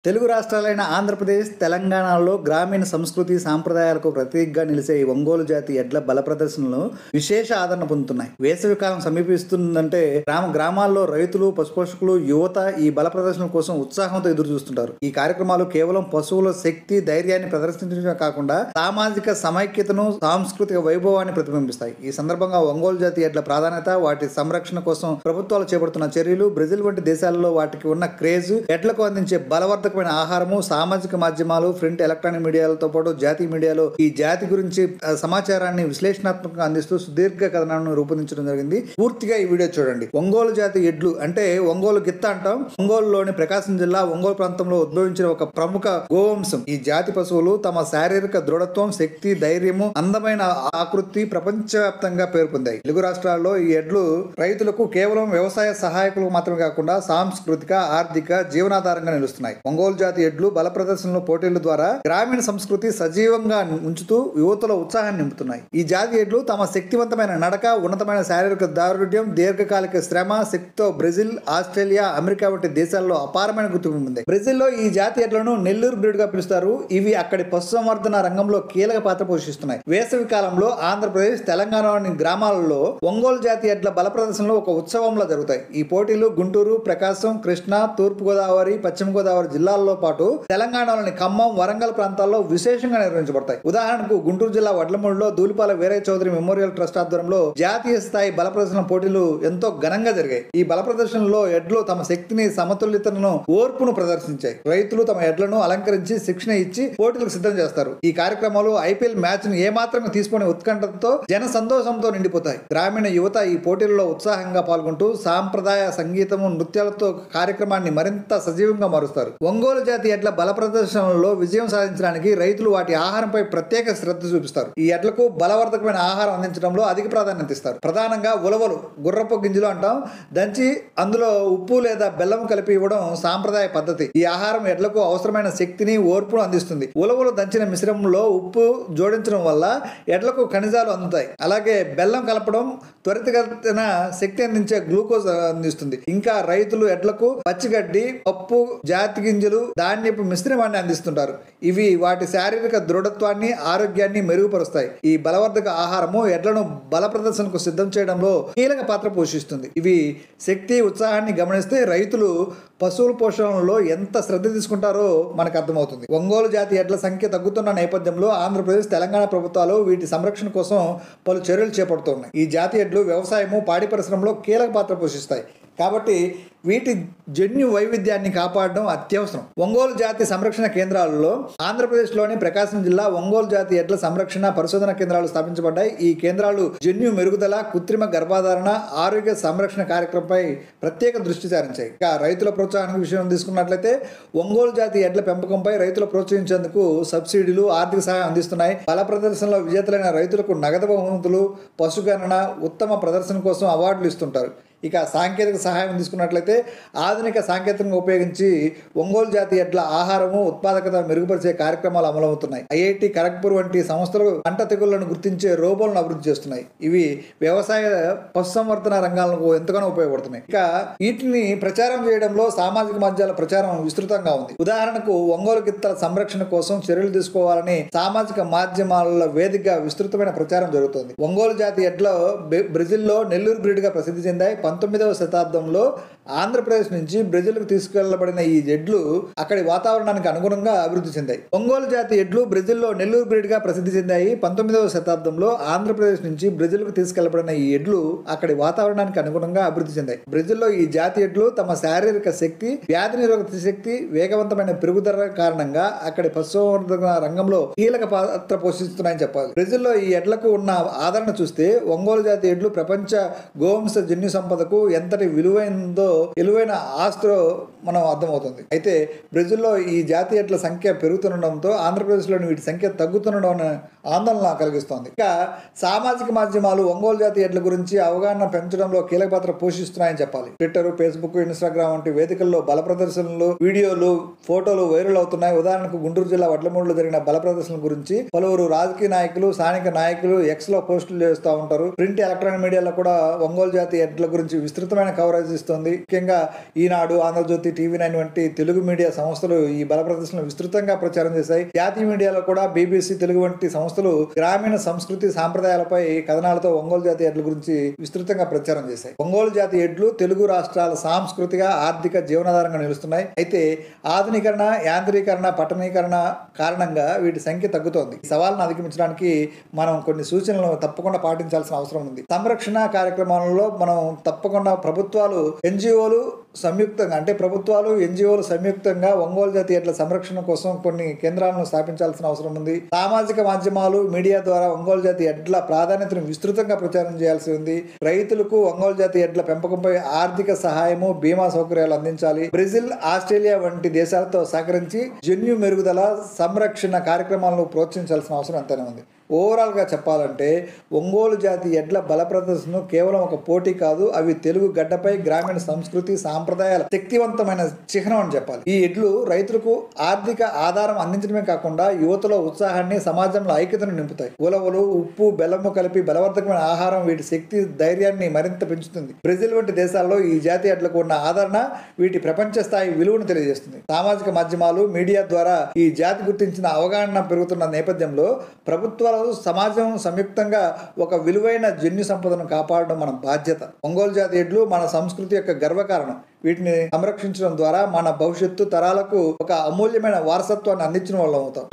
తెలుగు రాష్ట్రాలైన ఆంధ్రప్రదేశ్, తెలంగాణలో గ్రామీణ సంస్కృతి సాంప్రదాయాలకు ప్రతీకగా నిలిచే ఈ ఒంగోలు జాతి ఎడ్ల బల ప్రదర్శనలు విశేష ఆదరణ పొందుతున్నాయి. వేసవి కాలం సమీపిస్తుందంటే గ్రామాల్లో రైతులు, పశుపోషకులు, యువత ఈ బల ప్రదర్శన కోసం ఉత్సాహంతో ఎదురు చూస్తుంటారు. ఈ కార్యక్రమాలు కేవలం పశువుల శక్తి, ధైర్యాన్ని ప్రదర్శించడమే కాకుండా సామాజిక సమైక్యతను, సాంస్కృతిక వైభవాన్ని ప్రతిబింబిస్తాయి. ఈ సందర్భంగా ఒంగోలు జాతి ఎడ్ల ప్రాధాన్యత, వాటి సంరక్షణ కోసం ప్రభుత్వాలు చేపడుతున్న చర్యలు, బ్రెజిల్ వంటి దేశాలలో వాటికి ఉన్న క్రేజ్, ఎడ్లకు అందించే బలవర్ధక ఆహారము, సామాజిక మాధ్యమాలు, ప్రింట్, ఎలక్ట్రానిక్ మీడియాలతో పాటు జాతీయ మీడియాలో ఈ జాతి గురించి సమాచారాన్ని విశ్లేషణాత్మకంగా అందిస్తూ సుదీర్ఘ కథనాలను రూపొందించడం జరిగింది. పూర్తిగా ఈ వీడియో చూడండి. ఒంగోలు జాతి ఎడ్లు అంటే ఒంగోలు గిత్త అంటాం. ఒంగోలులోని ప్రకాశం జిల్లా ఒంగోలు ప్రాంతంలో ఉద్భవించిన ఒక ప్రముఖ గోవంశం. ఈ జాతి పశువులు తమ శారీరక దృఢత్వం, శక్తి, ధైర్యము, అందమైన ఆకృతి ప్రపంచవ్యాప్తంగా పేరు పొందాయి. తెలుగు రాష్ట్రాల్లో ఈ ఎడ్లు రైతులకు కేవలం వ్యవసాయ సహాయకులు మాత్రమే కాకుండా సాంస్కృతిక, ఆర్థిక జీవనాధారంగా నిలుస్తున్నాయి. ఒంగోలు జాతి ఎడ్లు బల ప్రదర్శనలు, పోటీల ద్వారా గ్రామీణ సంస్కృతి సజీవంగా ఉంచుతూ యువతలో ఉత్సాహాన్ని నింపుతున్నాయి. ఈ జాతి ఎడ్లు తమ శక్తివంతమైన నడక, ఉన్నతమైన శారీరక దారుఢ్యం, దీర్ఘకాలిక శ్రమ శక్తితో బ్రెజిల్, ఆస్ట్రేలియా, అమెరికా వంటి దేశాల్లో అపారమైన గుర్తింపు ఉంది. బ్రెజిల్లో ఈ జాతి ఎడ్లను నెల్లూరు బ్రీడ్ గా పిలుస్తారు. ఇవి అక్కడి పశుసంవర్ధన రంగంలో కీలక పాత్ర పోషిస్తున్నాయి. వేసవి కాలంలో ఆంధ్రప్రదేశ్, తెలంగాణలోని గ్రామాలలో ఒంగోలు జాతి ఎడ్ల బల ప్రదర్శనలు ఒక ఉత్సవంలో జరుగుతాయి. ఈ పోటీలు గుంటూరు, ప్రకాశం, కృష్ణా, తూర్పు గోదావరి, పశ్చిమ గోదావరి జిల్లాల్లో పాటు తెలంగాణలోని ఖమ్మం, వరంగల్ ప్రాంతాల్లో విశేషంగా నిర్వహించబడతాయి. ఉదాహరణకు గుంటూరు జిల్లా వడ్లమూడిలో దూలిపాల వీరయ్య చౌదరి మెమోరియల్ ట్రస్ట్ ఆధ్వర్యంలో జాతీయ స్థాయి బల ప్రదర్శన పోటీలు ఎంతో ఘనంగా జరిగాయి. ఈ బల ప్రదర్శనలో ఎడ్లు తమ శక్తిని, సమతుల్యతను, ఓర్పును ప్రదర్శించాయి. రైతులు తమ ఎడ్లను అలంకరించి శిక్షణ ఇచ్చి పోటీలకు సిద్ధం చేస్తారు. ఈ కార్యక్రమాలు ఐపీఎల్ మ్యాచ్ ను ఏమాత్రం తీసుకునే ఉత్కంఠతో, జన సంతోషంతో నిండిపోతాయి. గ్రామీణ యువత ఈ పోటీలలో ఉత్సాహంగా పాల్గొంటూ సాంప్రదాయ సంగీతము, నృత్యాలతో కార్యక్రమాన్ని మరింత సజీవంగా మారుస్తారు. ఒంగోలు జాతి ఎడ్ల బల ప్రదర్శనలో విజయం సాధించడానికి రైతులు వాటి ఆహారంపై ప్రత్యేక శ్రద్ధ చూపిస్తారు. ఈ ఎడ్లకు బలవర్ధకమైన ఆహారం అందించడంలో అధిక ప్రాధాన్యత ఇస్తారు. ప్రధానంగా ఉలవలు, గుర్రపు గింజలు అంటాం, దంచి అందులో ఉప్పు లేదా బెల్లం కలిపి ఇవ్వడం సాంప్రదాయ పద్ధతి. ఈ ఆహారం ఎడ్లకు అవసరమైన శక్తిని, ఓర్పును అందిస్తుంది. ఉలవలు దంచిన మిశ్రమంలో ఉప్పు జోడించడం వల్ల ఎడ్లకు ఖనిజాలు అందుతాయి. అలాగే బెల్లం కలపడం త్వరితగతిన శక్తి అందించే గ్లూకోజ్ అందిస్తుంది. ఇంకా రైతులు ఎడ్లకు పచ్చిగడ్డి, పప్పు, జాతి గింజలు, ధాన్యపు మిశ్రమాన్ని అందిస్తుంటారు. ఇవి వాటి శారీరక దృఢత్వాన్ని, ఆరోగ్యాన్ని మెరుగుపరుస్తాయి. ఈ బలవర్ధక ఆహారము ఎడ్లను బల ప్రదర్శనకు సిద్ధం చేయడంలో కీలక పాత్ర పోషిస్తుంది. ఇవి శక్తి, ఉత్సాహాన్ని గమనిస్తే రైతులు పశువుల పోషణలో ఎంత శ్రద్ధ తీసుకుంటారో మనకు అర్థమవుతుంది. ఒంగోలు జాతి ఎడ్ల సంఖ్య తగ్గుతున్న నేపథ్యంలో ఆంధ్రప్రదేశ్, తెలంగాణ ప్రభుత్వాలు వీటి సంరక్షణ కోసం పలు చర్యలు చేపడుతున్నాయి. ఈ జాతి ఎడ్లు వ్యవసాయము, పాడి పరిశ్రమలో కీలక పాత్ర పోషిస్తాయి. కాబట్టి వీటి జన్యు వైవిధ్యాన్ని కాపాడడం అత్యవసరం. ఒంగోలు జాతి సంరక్షణ కేంద్రాలలో ఆంధ్రప్రదేశ్లోని ప్రకాశం జిల్లా ఒంగోలు జాతి ఎడ్ల సంరక్షణ పరిశోధన కేంద్రాలు స్థాపించబడ్డాయి. ఈ కేంద్రాలు జన్యు మెరుగుదల, కృత్రిమ గర్భధారణ, ఆరోగ్య సంరక్షణ కార్యక్రమంపై ప్రత్యేక దృష్టి సారించాయి. ఇక రైతుల ప్రోత్సాహం విషయం తీసుకున్నట్లయితే ఒంగోలు జాతి ఎడ్ల పెంపకంపై రైతులు ప్రోత్సహించేందుకు సబ్సిడీలు, ఆర్థిక సహాయం అందిస్తున్నాయి. బల ప్రదర్శనలో విజేతలైన రైతులకు నగదు బహుమతులు, పశుగణన, ఉత్తమ ప్రదర్శన కోసం అవార్డులు ఇస్తుంటారు. ఇక సాంకేతిక సహాయం తీసుకున్నట్లయితే ఆధునిక సాంకేతికంగా ఉపయోగించి ఒంగోలు జాతి ఎడ్ల ఆహారము, ఉత్పాదకత మెరుగుపరిచే కార్యక్రమాలు అమలవుతున్నాయి. ఐఐటి ఖరగ్పూర్ వంటి సంస్థలు పంట తెగుళ్లను గుర్తించే రోబోలను అభివృద్ధి చేస్తున్నాయి. ఇవి వ్యవసాయ, పశుసంవర్ధన రంగాలకు ఎంతగానో ఉపయోగపడుతున్నాయి. ఇక వీటిని ప్రచారం చేయడంలో సామాజిక మాధ్యమాల ప్రచారం విస్తృతంగా ఉంది. ఉదాహరణకు ఒంగోలు గిత్తల సంరక్షణ కోసం చర్యలు తీసుకోవాలని సామాజిక మాధ్యమాల వేదికగా విస్తృతమైన ప్రచారం జరుగుతుంది. ఒంగోలు జాతి ఎడ్ల బ్రెజిల్లో నెల్లూరు బ్రీడ్ గా ప్రసిద్ధి చెందాయి. 19వ శతాబ్దంలో ఆంధ్రప్రదేశ్ నుంచి బ్రెజిల్కు తీసుకెళ్లబడిన ఈ ఎడ్లు అక్కడి వాతావరణానికి అనుగుణంగా అభివృద్ధి చెందాయి. ఒంగోలు జాతి ఎడ్లు బ్రెజిల్లో నెల్లూరు బ్రీడ్ గా ప్రసిద్ధి చెందాయి. 19వ శతాబ్దంలో ఆంధ్రప్రదేశ్ నుంచి బ్రెజిల్కు తీసుకెళ్లబడిన ఈ ఎడ్లు అక్కడి వాతావరణానికి అనుగుణంగా అభివృద్ధి చెందాయి. బ్రెజిల్లో ఈ జాతి ఎడ్లు తమ శారీరక శక్తి, వ్యాధి నిరోధక శక్తి, వేగవంతమైన పెరుగుదల కారణంగా అక్కడి పశుసంవర్ధన రంగంలో కీలక పాత్ర పోషిస్తున్నాయని చెప్పాలి. బ్రెజిల్లో ఈ ఎడ్లకు ఉన్న ఆదరణ చూస్తే ఒంగోలు జాతి ఎడ్లు ప్రపంచ గోవంశ జన్యు సంపదకు ఎంతటి విలువైన ఆస్తిలో మనం అర్థమవుతుంది. అయితే బ్రెజిల్లో ఈ జాతి ఎడ్ల సంఖ్య పెరుగుతుండడంతో ఆంధ్రప్రదేశ్లోని వీటి సంఖ్య తగ్గుతుండడం ఆందోళన కలిగిస్తోంది. ఇక సామాజిక మాధ్యమాలు ఒంగోలు జాతి ఎడ్ల గురించి అవగాహన పెంచడంలో కీలక పాత్ర పోషిస్తున్నాయని చెప్పాలి. ట్విట్టర్, ఫేస్బుక్, ఇన్స్టాగ్రామ్ వంటి వేదికల్లో బల ప్రదర్శనలు, వీడియోలు, ఫోటోలు వైరల్ అవుతున్నాయి. ఉదాహరణకు గుంటూరు జిల్లా వడ్లమూడిలో జరిగిన బల ప్రదర్శనల గురించి పలువురు రాజకీయ నాయకులు, స్థానిక నాయకులు ఎక్స్ లో పోస్టులు చేస్తూ ఉంటారు. ప్రింట్, ఎలక్ట్రానిక్ మీడియాలో కూడా ఒంగోలు జాతి ఎడ్ల గురించి విస్తృతమైన కవరేజ్ ఇస్తుంది. ముఖ్యంగా ఈనాడు, ఆంధ్రజ్యోతి, TV9 వంటి తెలుగు మీడియా సంస్థలు ఈ బల ప్రదర్శనలు విస్తృతంగా ప్రచారం చేశాయి. జాతీయ మీడియాలో కూడా BBC తెలుగు వంటి సంస్థలు గ్రామీణ సంస్కృతి సాంప్రదాయాలపై కథనాలతో ఒంగోలు జాతి ఎడ్ల గురించి విస్తృతంగా ప్రచారం చేశాయి. ఒంగోలు జాతి ఎడ్లు తెలుగు రాష్ట్రాల సాంస్కృతిక ఆర్థిక జీవనాధారంగా నిలుస్తున్నాయి. అయితే ఆధునీకరణ, యాంత్రీకరణ, పట్టణీకరణ కారణంగా వీటి సంఖ్య తగ్గుతోంది. ఈ సవాళ్ళను అధిగమించడానికి మనం కొన్ని సూచనలను తప్పకుండా పాటించాల్సిన అవసరం ఉంది. సంరక్షణ కార్యక్రమాలలో మనం తప్పకుండా ప్రభుత్వాలు, NGOలు సంయుక్తంగా NGOలు సంయుక్తంగా ఒంగోలు జాతి ఎడ్ల సంరక్షణ కోసం కొన్ని కేంద్రాలను స్థాపించాల్సిన అవసరం ఉంది. సామాజిక మాధ్యమాలు, మీడియా ద్వారా ఒంగోలు జాతి ఎడ్ల ప్రాధాన్యతను విస్తృతంగా ప్రచారం చేయాల్సి ఉంది. రైతులకు ఒంగోలు జాతి ఎడ్ల పెంపకంపై ఆర్థిక సహాయము, బీమా సౌకర్యాలు అందించాలి. బ్రెజిల్, ఆస్ట్రేలియా వంటి దేశాలతో సహకరించి జన్యు మెరుగుదల, సంరక్షణ కార్యక్రమాలను ప్రోత్సహించాల్సిన అవసరం ఎంతైనా ఉంది. ఓవరాల్గా చెప్పాలంటే ఒంగోలు జాతి ఎడ్ల బల ప్రదర్శన కేవలం ఒక పోటీ కాదు, అవి తెలుగు గడ్డపై గ్రామీణ సంస్కృతి సాంప్రదాయాల శక్తివంతమైన చిహ్నం అని చెప్పాలి. ఈ ఎడ్లు రైతులకు ఆర్థిక ఆధారం అందించడమే కాకుండా యువతలో ఉత్సాహాన్ని, సమాజంలో ఐక్యతను నింపుతాయి. ఉలవలు, ఉప్పు, బెల్లము కలిపి బలవర్ధకమైన ఆహారం వీటి శక్తి, ధైర్యాన్ని మరింత పెంచుతుంది. బ్రెజిల్ వంటి దేశాల్లో ఈ జాతి ఎడ్లకు ఉన్న ఆదరణ వీటి ప్రపంచ స్థాయి విలువను తెలియజేస్తుంది. సామాజిక మాధ్యమాలు, మీడియా ద్వారా ఈ జాతి గుర్తించిన అవగాహన పెరుగుతున్న నేపథ్యంలో ప్రభుత్వాలు, సమాజం సంయుక్తంగా ఒక విలువైన జన్యు సంపదను కాపాడడం మన బాధ్యత. ఒంగోలు జాతి ఎడ్లు మన సంస్కృతి యొక్క గర్వకారణం. వీటిని సంరక్షించడం ద్వారా మన భవిష్యత్తు తరాలకు ఒక అమూల్యమైన వారసత్వాన్ని అందించిన వాళ్ళం అవుతాం.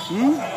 Hmm?